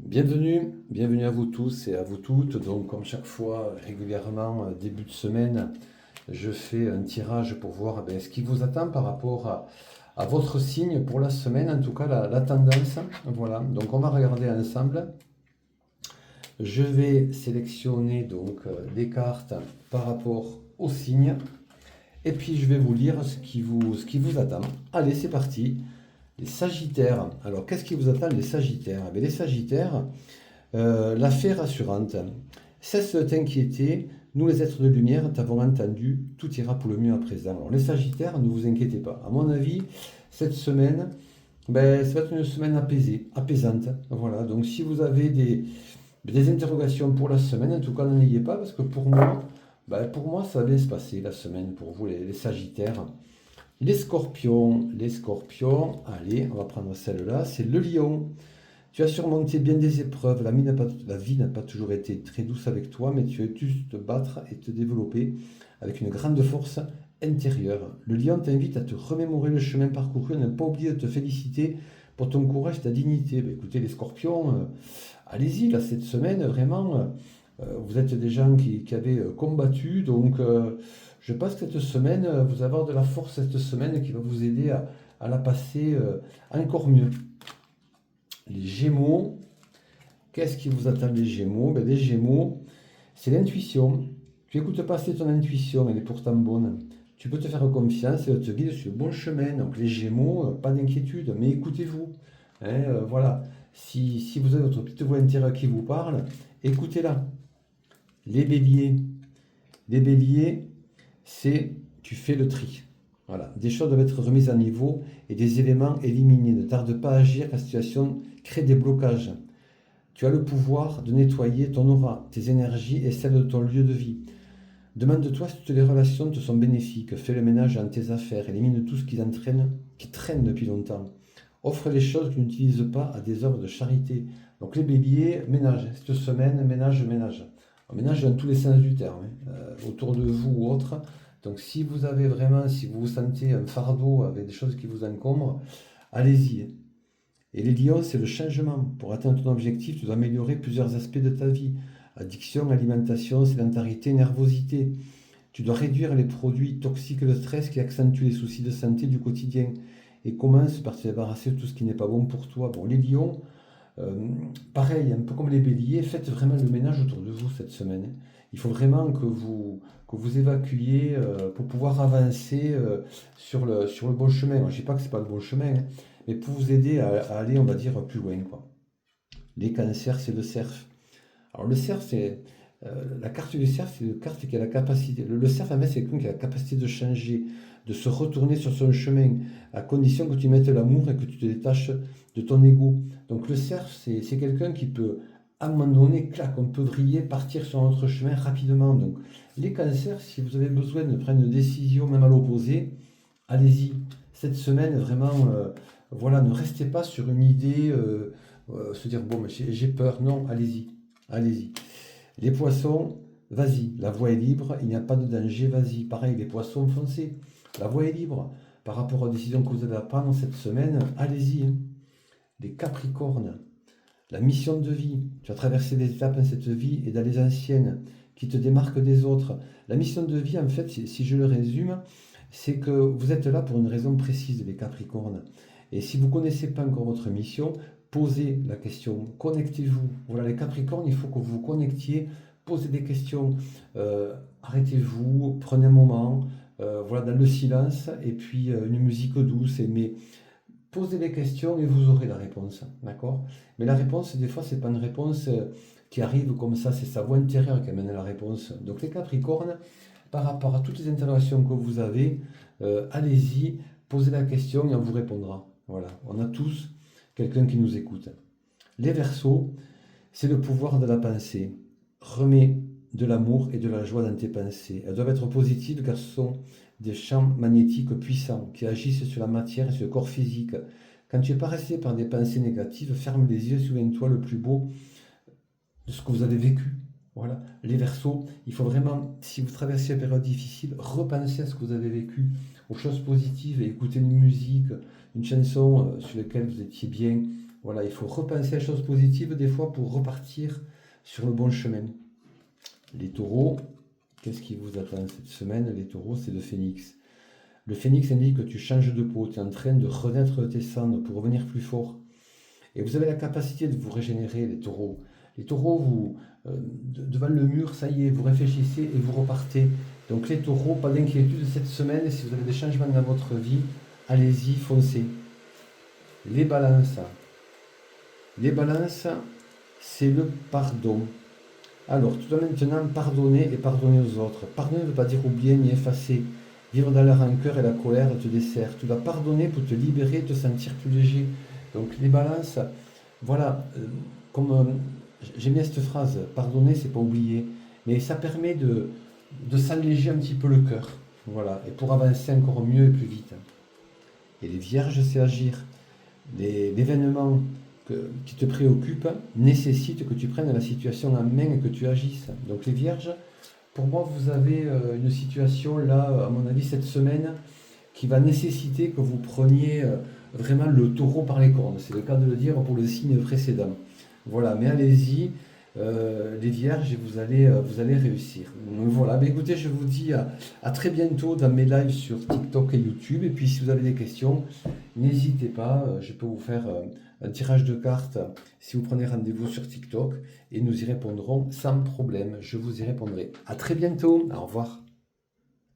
Bienvenue à vous tous et à vous toutes. Donc, comme chaque fois, régulièrement, début de semaine, je fais un tirage pour voir ce qui vous attend par rapport à votre signe pour la semaine, en tout cas la tendance. Voilà, donc on va regarder ensemble. Je vais sélectionner donc des cartes par rapport au signe et puis je vais vous lire ce qui vous attend. Allez, c'est parti. Les Sagittaires. Alors, qu'est-ce qui vous attend, les Sagittaires? Les Sagittaires. La fée rassurante. Cesse de t'inquiéter, nous les êtres de lumière t'avons entendu, tout ira pour le mieux à présent. Alors les Sagittaires, ne vous inquiétez pas. À mon avis, cette semaine, ça va être une semaine apaisée, apaisante. Voilà, donc si vous avez des interrogations pour la semaine, en tout cas n'en ayez pas, parce que pour moi, ça va bien se passer la semaine pour vous, les Sagittaires. Les Scorpions, allez, on va prendre celle-là, c'est le Lion. Tu as surmonté bien des épreuves, la vie n'a pas toujours été très douce avec toi, mais tu as dû te battre et te développer avec une grande force intérieure. Le lion t'invite à te remémorer le chemin parcouru, à ne pas oublier de te féliciter pour ton courage et ta dignité. Écoutez, les scorpions, allez-y, là, cette semaine, vraiment, vous êtes des gens qui avaient combattu, donc je pense que cette semaine, vous allez avoir de la force cette semaine qui va vous aider à la passer encore mieux. Les Gémeaux, qu'est-ce qui vous attend les Gémeaux? Les Gémeaux, c'est l'intuition. Tu n'écoutes pas assez ton intuition, elle est pourtant bonne. Tu peux te faire confiance et elle te guide sur le bon chemin. Donc les Gémeaux, pas d'inquiétude, mais écoutez-vous. Voilà. Si vous avez votre petite voix intérieure qui vous parle, écoutez-la. Les Béliers. Les Béliers, c'est tu fais le tri. Voilà. Des choses doivent être remises à niveau et des éléments éliminés. Ne tarde pas à agir, la situation crée des blocages. Tu as le pouvoir de nettoyer ton aura, tes énergies et celles de ton lieu de vie. Demande-toi si toutes les relations te sont bénéfiques. Fais le ménage dans tes affaires. Élimine tout ce qui traîne depuis longtemps. Offre les choses que tu n'utilises pas à des œuvres de charité. Donc les béliers, ménage. Cette semaine, ménage. On ménage dans tous les sens du terme, autour de vous ou autre. Donc si vous avez vraiment, si vous vous sentez un fardeau avec des choses qui vous encombrent, allez-y. Et les lions, c'est le changement. Pour atteindre ton objectif, tu dois améliorer plusieurs aspects de ta vie. Addiction, alimentation, sédentarité, nervosité. Tu dois réduire les produits toxiques de stress qui accentuent les soucis de santé du quotidien. Et commence par te débarrasser de tout ce qui n'est pas bon pour toi. Bon, les lions, pareil, un peu comme les béliers, faites vraiment le ménage autour de vous cette semaine. Il faut vraiment que vous évacuiez pour pouvoir avancer sur le bon chemin. Je ne dis pas que ce n'est pas le bon chemin, hein, mais pour vous aider à aller, on va dire, plus loin, quoi. Les cancers, c'est le cerf. Alors le cerf, c'est la carte du cerf, c'est une carte qui a la capacité. Le cerf, en fait, c'est quelqu'un qui a la capacité de changer, de se retourner sur son chemin, à condition que tu mettes l'amour et que tu te détaches de ton ego. Donc le cerf, c'est quelqu'un qui peut, à un moment donné, clac, on peut vriller, partir sur notre chemin rapidement. Donc les cancers, si vous avez besoin de prendre une décision, même à l'opposé, allez-y. Cette semaine, vraiment, voilà, ne restez pas sur une idée, se dire, bon, mais j'ai peur. Non, allez-y. Allez-y. Les poissons, vas-y, la voie est libre, il n'y a pas de danger, vas-y. Pareil, les poissons, foncez, la voie est libre. Par rapport aux décisions que vous allez prendre cette semaine, allez-y, hein. Les Capricornes, la mission de vie, tu as traversé des étapes dans cette vie et dans les anciennes qui te démarquent des autres. La mission de vie, en fait, si je le résume, c'est que vous êtes là pour une raison précise, les Capricornes. Et si vous ne connaissez pas encore votre mission, posez la question, connectez-vous. Voilà, les Capricornes, il faut que vous vous connectiez, posez des questions, arrêtez-vous, prenez un moment, voilà, dans le silence, et puis une musique douce, mais posez des questions et vous aurez la réponse, d'accord? Mais la réponse, des fois, c'est pas une réponse qui arrive comme ça, c'est sa voix intérieure qui amène la réponse. Donc les Capricornes, par rapport à toutes les interrogations que vous avez, allez-y, posez la question et on vous répondra. Voilà, on a tous quelqu'un qui nous écoute. Les Verseaux, c'est le pouvoir de la pensée. Remets de l'amour et de la joie dans tes pensées. Elles doivent être positives car ce sont des champs magnétiques puissants qui agissent sur la matière et sur le corps physique. Quand tu es paralysé par des pensées négatives, ferme les yeux, souviens-toi le plus beau de ce que vous avez vécu. Voilà, les Verseaux, il faut vraiment, si vous traversez une période difficile, repensez à ce que vous avez vécu, aux choses positives, et écoutez une musique, une chanson sur laquelle vous étiez bien. Voilà, il faut repenser les choses positives des fois pour repartir sur le bon chemin. Les taureaux, qu'est-ce qui vous attend cette semaine? Les taureaux, c'est le phénix. Le phénix indique que tu changes de peau, tu es en train de renaître de tes cendres pour revenir plus fort. Et vous avez la capacité de vous régénérer, les taureaux. Les taureaux, devant le mur, ça y est, vous réfléchissez et vous repartez. Donc les taureaux, pas d'inquiétude cette semaine. Si vous avez des changements dans votre vie, allez-y, foncez. Les balances. Les balances, c'est le pardon. Alors, tu dois maintenant pardonner et pardonner aux autres. Pardonner ne veut pas dire oublier ni effacer. Vivre dans la rancœur et la colère te dessert. Tu dois pardonner pour te libérer et te sentir plus léger. Donc, les balances, voilà, j'aime bien cette phrase, pardonner, c'est pas oublier. Mais ça permet de s'alléger un petit peu le cœur. Voilà, et pour avancer encore mieux et plus vite. Et les vierges, c'est agir. L'événement qui te préoccupe nécessite que tu prennes la situation en main et que tu agisses. Donc les vierges, pour moi, vous avez une situation là, à mon avis, cette semaine, qui va nécessiter que vous preniez vraiment le taureau par les cornes. C'est le cas de le dire pour le signe précédent. Voilà, mais allez-y, les vierges, et vous allez réussir. Donc voilà, ben écoutez, je vous dis à très bientôt dans mes lives sur TikTok et YouTube. Et puis si vous avez des questions, n'hésitez pas, je peux vous faire un tirage de cartes si vous prenez rendez-vous sur TikTok et nous y répondrons sans problème. Je vous y répondrai. À très bientôt, au revoir.